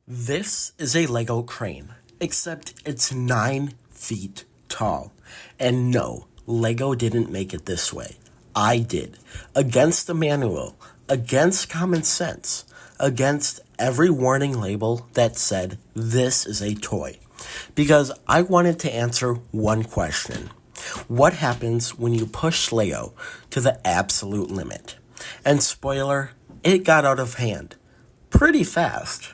This is a Lego crane, except it's 9 feet tall. And no, Lego didn't make it this way. I did. Against the manual, against common sense, against every warning label that said this is a toy. Because I wanted to answer one question. What happens when you push Lego to the absolute limit? And spoiler, it got out of hand. Pretty fast.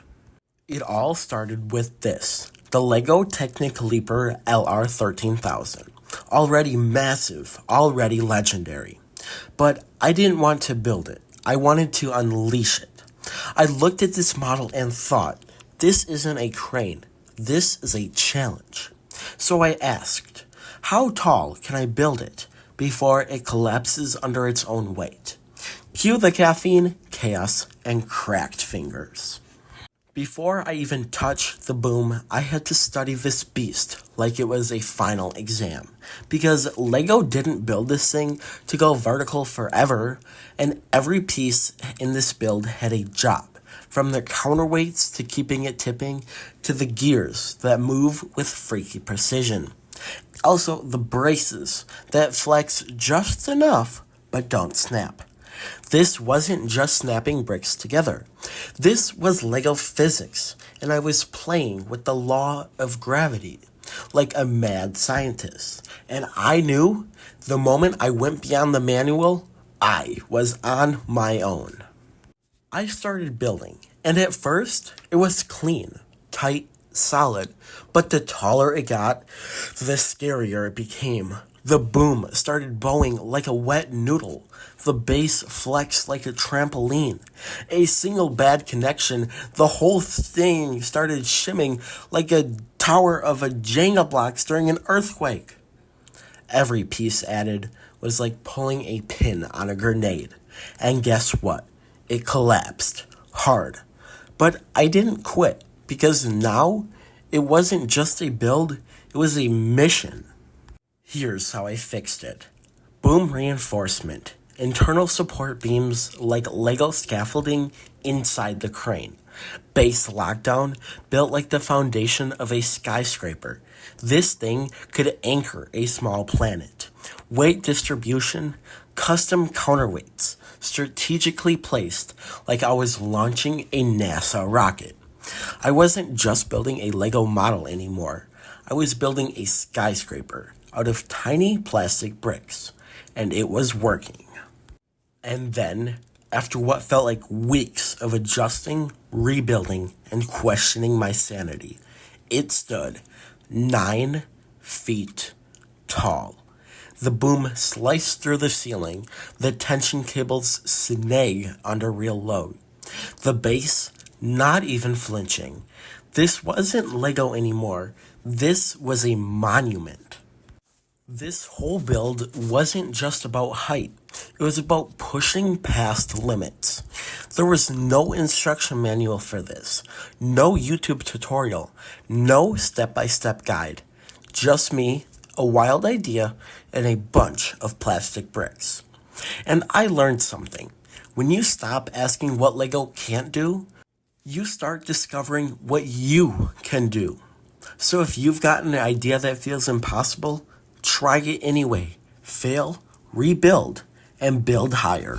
It all started with this, the LEGO Technic Liebherr LR 13,000. Already massive, already legendary. But I didn't want to build it. I wanted to unleash it. I looked at this model and thought, this isn't a crane. This is a challenge. So I asked, how tall can I build it before it collapses under its own weight? Cue the caffeine, chaos, and cracked fingers. Before I even touched the boom, I had to study this beast like it was a final exam. Because LEGO didn't build this thing to go vertical forever, and every piece in this build had a job. From the counterweights to keeping it tipping, to the gears that move with freaky precision. Also, the braces that flex just enough, but don't snap. This wasn't just snapping bricks together. This was Lego physics, and I was playing with the law of gravity, like a mad scientist. And I knew the moment I went beyond the manual, I was on my own. I started building, and at first, it was clean, tight, solid. But the taller it got, the scarier it became. The boom started bowing like a wet noodle. The base flexed like a trampoline. A single bad connection, the whole thing started shimming like a tower of a Jenga blocks during an earthquake. Every piece added was like pulling a pin on a grenade. And guess what? It collapsed. Hard. But I didn't quit, because now it wasn't just a build, it was a mission. Here's how I fixed it. Boom reinforcement. Internal support beams like Lego scaffolding inside the crane. Base lockdown built like the foundation of a skyscraper. This thing could anchor a small planet. Weight distribution, custom counterweights, strategically placed like I was launching a NASA rocket. I wasn't just building a Lego model anymore. I was building a skyscraper out of tiny plastic bricks, and it was working. And then, after what felt like weeks of adjusting, rebuilding, and questioning my sanity, it stood 9 feet tall. The boom sliced through the ceiling, the tension cables snag under real load. The base not even flinching. This wasn't Lego anymore. This was a monument. This whole build wasn't just about height. It was about pushing past limits. There was no instruction manual for this, no YouTube tutorial, no step-by-step guide. Just me, a wild idea, and a bunch of plastic bricks. And I learned something. When you stop asking what Lego can't do, you start discovering what you can do. So if you've got an idea that feels impossible, try it anyway. Fail, rebuild, and build higher.